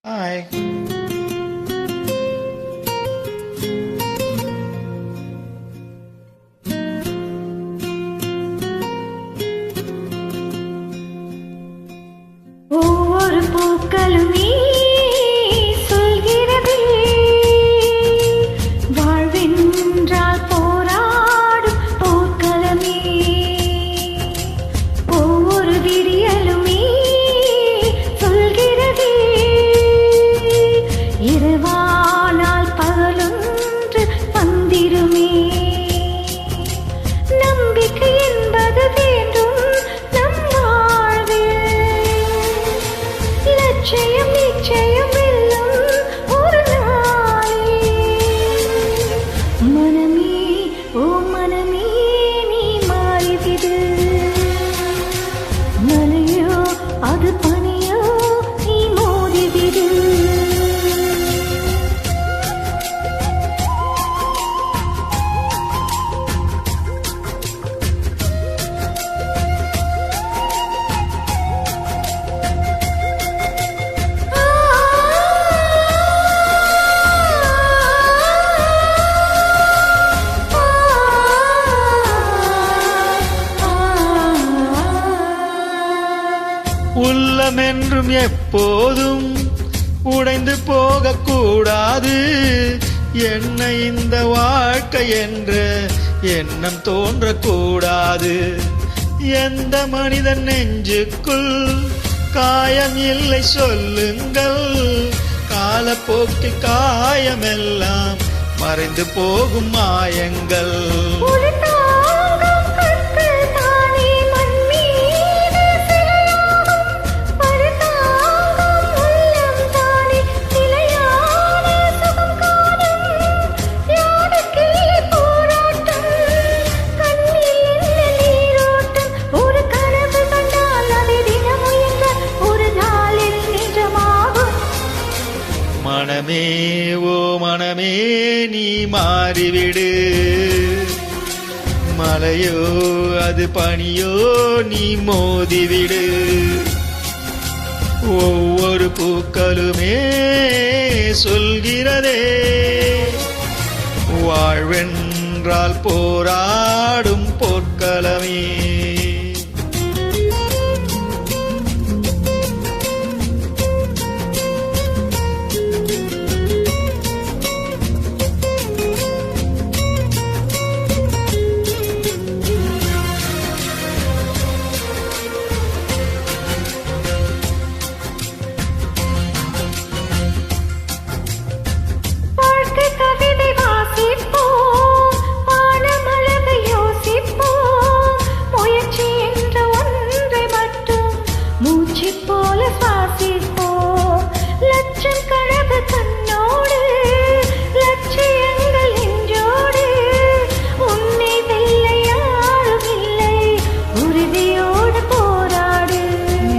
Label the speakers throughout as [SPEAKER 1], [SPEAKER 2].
[SPEAKER 1] Hi.
[SPEAKER 2] ஒவ்வொரு பூக்களுமே சொல்கிறது வாழ்வென்றால் போராடும் போர்க்களமே. ஒவ்வொரு விடியலுமே சொல்கிறது இரவானால் பகலொன்று வந்திருமே. நம்பிக்கை என்பது வேண்டும் நம் வாழ்வில், லட்சியம் நிச்சயம் வெல்லும் ஒரு நாளில். மனமே ஓ மனமே நீ மாறிவிடு, மலையோ அது பனியோ நீ மோதிவிடு.
[SPEAKER 1] உள்ளமென்றும் எப்போதும் உடைந்து போகக்கூடாது. என்ன இந்த வாழ்க்கை என்ற எண்ணம் தோன்றக்கூடாது. எந்த மனிதன் நெஞ்சுக்குள் காயம் இல்லை சொல்லுங்கள். காலப்போக்கில் காயமெல்லாம் மறைந்து போகும் மாயங்கள். மனமே ஓ மனமே நீ மாறிவிடு, மலையோ அது பனியோ நீ மோதிவிடு. ஒவ்வொரு பூக்களுமே சொல்கிறதே வாழ்வென்றால் போராடும் போர்க்களமே.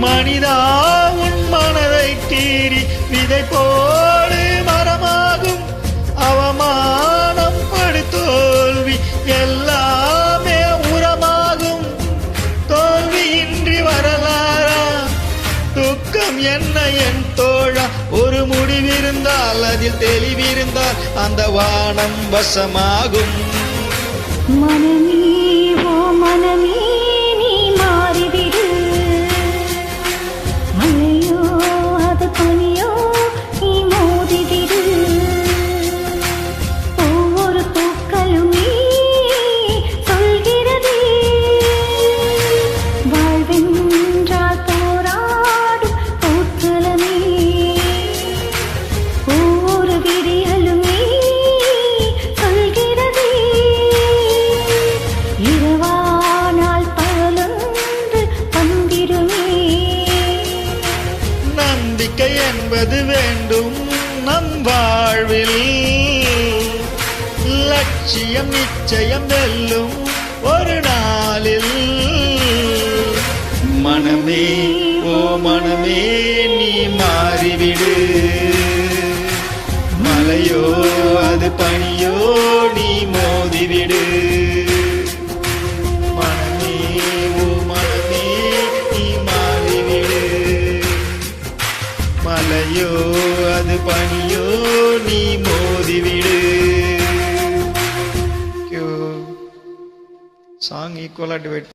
[SPEAKER 1] மனிதா உன் மனதை கீறி விதை போடு மரமாகும். அவமானம் படு தோல்வி எல்லாமே உரமாகும். தோல்வியின்றி வரலாறா துக்கம் என்ன என் தோழா. ஒரு முடிவிருந்தால் அதில் தெளிவிருந்தால் அந்த வானம் வசமாகும்.
[SPEAKER 2] மனமே ஓ மனமே நீ மாறிவிடு, மலையோ அது பனியோ நீ மோதிவிடு. ஒவ்வொரு பூக்களுமே சொல்கிறதே வாழ்வென்றால் போராடும் போர்க்களமே. ஒவ்வொரு விடியலுமே சொல்கிறதே இரவானால் பகலொன்று வந்திருமே.
[SPEAKER 1] நம்பிக்கை என்பது வேண்டும் நம் வாழ்வில், லட்சியம் நிச்சயம் வெல்லும் ஒரு நாளில். மனமே ஓ மனமே நீ மாறிவிடு, மலையோ அது பனியோ நீ மோதிவிடு. மனமே ஓ மனமே நீ மாறிவிடு, மலையோ மழையோ அது பனியோ நீ மோதிவிடு. சாங் ஈக்குவலா டிவைட்